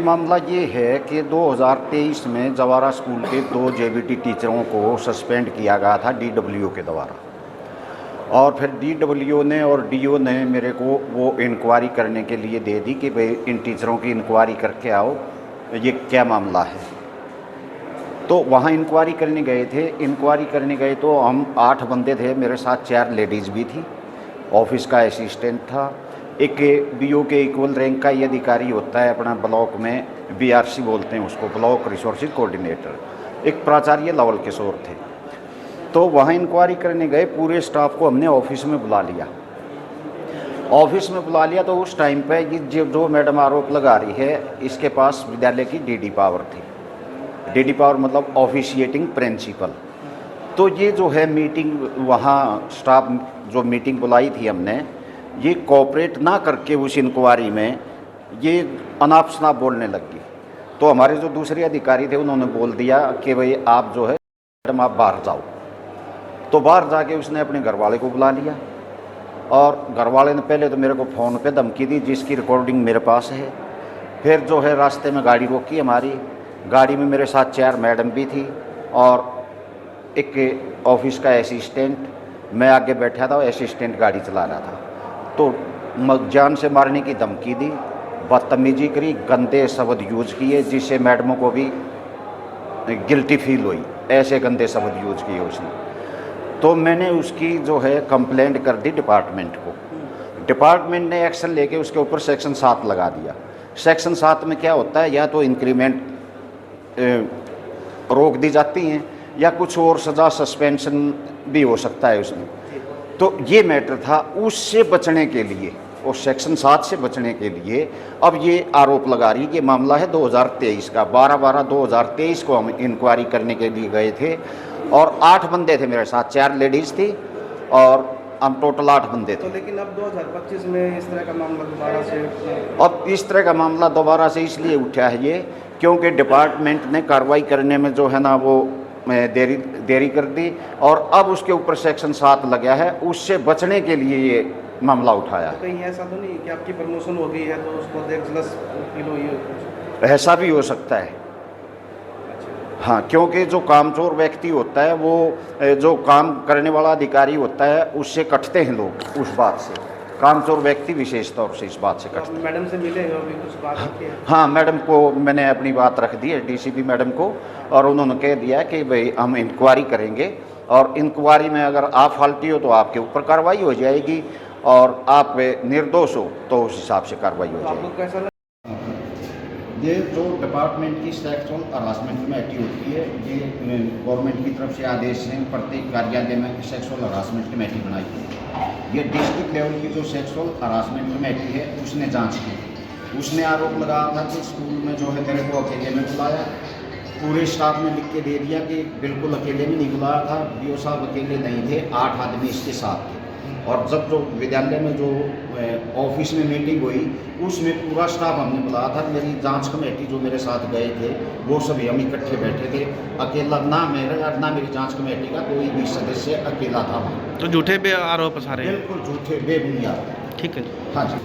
मामला ये है कि 2023 में जवारा स्कूल के 2 जेबीटी टीचरों को सस्पेंड किया गया था डीडब्ल्यूओ के द्वारा। और फिर डीडब्ल्यूओ ने और डीओ ने मेरे को वो इंक्वायरी करने के लिए दे दी कि भाई इन टीचरों की इंक्वायरी करके आओ, ये क्या मामला है। तो वहाँ इंक्वायरी करने गए थे। इंक्वायरी करने गए तो हम 8 बंदे थे, मेरे साथ 4 लेडीज़ भी थी, ऑफिस का असिस्टेंट था, एक बीओ के इक्वल रैंक का ये अधिकारी होता है अपना ब्लॉक में, बीआरसी बोलते हैं उसको, ब्लॉक रिसोर्सेज कोऑर्डिनेटर, एक प्राचार्य लवल किशोर थे। तो वहाँ इंक्वायरी करने गए, पूरे स्टाफ को हमने ऑफिस में बुला लिया। ऑफिस में बुला लिया तो उस टाइम पे ये जो मैडम आरोप लगा रही है, इसके पास विद्यालय की डीडी पावर थी। डीडी पावर मतलब ऑफिशिएटिंग प्रिंसिपल। तो ये जो है मीटिंग, वहाँ स्टाफ जो मीटिंग बुलाई थी हमने, ये कोऑपरेट ना करके उस इंक्वायरी में ये अनाप शनाप बोलने लगी। तो हमारे जो दूसरे अधिकारी थे उन्होंने बोल दिया कि भाई आप जो है मैडम आप बाहर जाओ। तो बाहर जाके उसने अपने घर वाले को बुला लिया और घर वाले ने पहले तो मेरे को फ़ोन पे धमकी दी, जिसकी रिकॉर्डिंग मेरे पास है। फिर जो है रास्ते में गाड़ी रोकी हमारी, गाड़ी में मेरे साथ 4 मैडम भी थी और एक ऑफिस का असिस्टेंट, मैं आगे बैठा था, असिस्टेंट गाड़ी चला रहा था। तो जान से मारने की धमकी दी, बदतमीजी करी, गंदे शब्द यूज किए, जिससे मैडमों को भी गिल्टी फील हुई। ऐसे गंदे शब्द यूज किए उसने। तो मैंने उसकी जो है कंप्लेंट कर दी डिपार्टमेंट को। डिपार्टमेंट ने एक्शन लेके उसके ऊपर सेक्शन 7 लगा दिया। सेक्शन 7 में क्या होता है, या तो इंक्रीमेंट रोक दी जाती हैं या कुछ और सज़ा, सस्पेंशन भी हो सकता है उसमें। तो ये मैटर था, उससे बचने के लिए और सेक्शन 7 से बचने के लिए अब ये आरोप लगा रही है। ये मामला है 2023 का, 12/12/2023 को हम इंक्वायरी करने के लिए गए थे और 8 बंदे थे मेरे साथ, 4 लेडीज़ थी और हम टोटल 8 बंदे थे। तो लेकिन अब 2025 में इस तरह का मामला दोबारा से, अब इस तरह का मामला दोबारा से इसलिए उठा है ये, क्योंकि डिपार्टमेंट ने कार्रवाई करने में जो है ना वो देरी कर दी और अब उसके ऊपर सेक्शन 7 लगा है। उससे बचने के लिए ये मामला उठाया। तो कहीं ऐसा तो नहीं कि आपकी प्रमोशन हो गई है तो उसको देख जलस फील हुई हो? ऐसा भी हो सकता है। हाँ, क्योंकि जो कामचोर व्यक्ति होता है वो जो काम करने वाला अधिकारी होता है उससे कटते हैं लोग, उस बात से कामचोर व्यक्ति विशेष तौर से इस बात से कटते हैं। मैडम से मिले हो अभी, कुछ बात की है? हाँ, मैडम को मैंने अपनी बात रख दी है, डीसीपी मैडम को, और उन्होंने कह दिया कि भाई हम इंक्वायरी करेंगे और इंक्वायरी में अगर आप फाल्टी हो तो आपके ऊपर कार्रवाई हो जाएगी और आप निर्दोष हो तो उस हिसाब से कार्रवाई हो जाएगी। आपको कैसा लगा? ये जो डिपार्टमेंट की सेक्सुअल हरासमेंट कमेटी होती है, ये गवर्नमेंट की तरफ से आदेश है, प्रत्येक कार्यालय में सेक्सुअल हरासमेंट कमेटी बनाई है। ये डिस्ट्रिक्ट लेवल की जो सेक्सुअल हरासमेंट कमेटी है उसने जांच की। उसने आरोप लगाया था कि स्कूल में जो है मेरे को अकेले में बुलाया, पूरे स्टाफ ने लिख के दे दिया कि बिल्कुल अकेले में नहीं बुलाया था, बीओ साहब अकेले नहीं थे, 8 आदमी इसके साथ थे। और जब जो विद्यालय में जो ऑफिस में मीटिंग हुई उसमें पूरा स्टाफ हमने बुलाया था। मेरी जांच कमेटी जो मेरे साथ गए थे वो सभी हम इकट्ठे बैठे थे, अकेला ना मेरा ना मेरी जांच कमेटी का कोई भी सदस्य अकेला था वहाँ। तो झूठे पे आरोप सारे? बिल्कुल झूठे, बेबुनियाद। ठीक है। हाँ जी।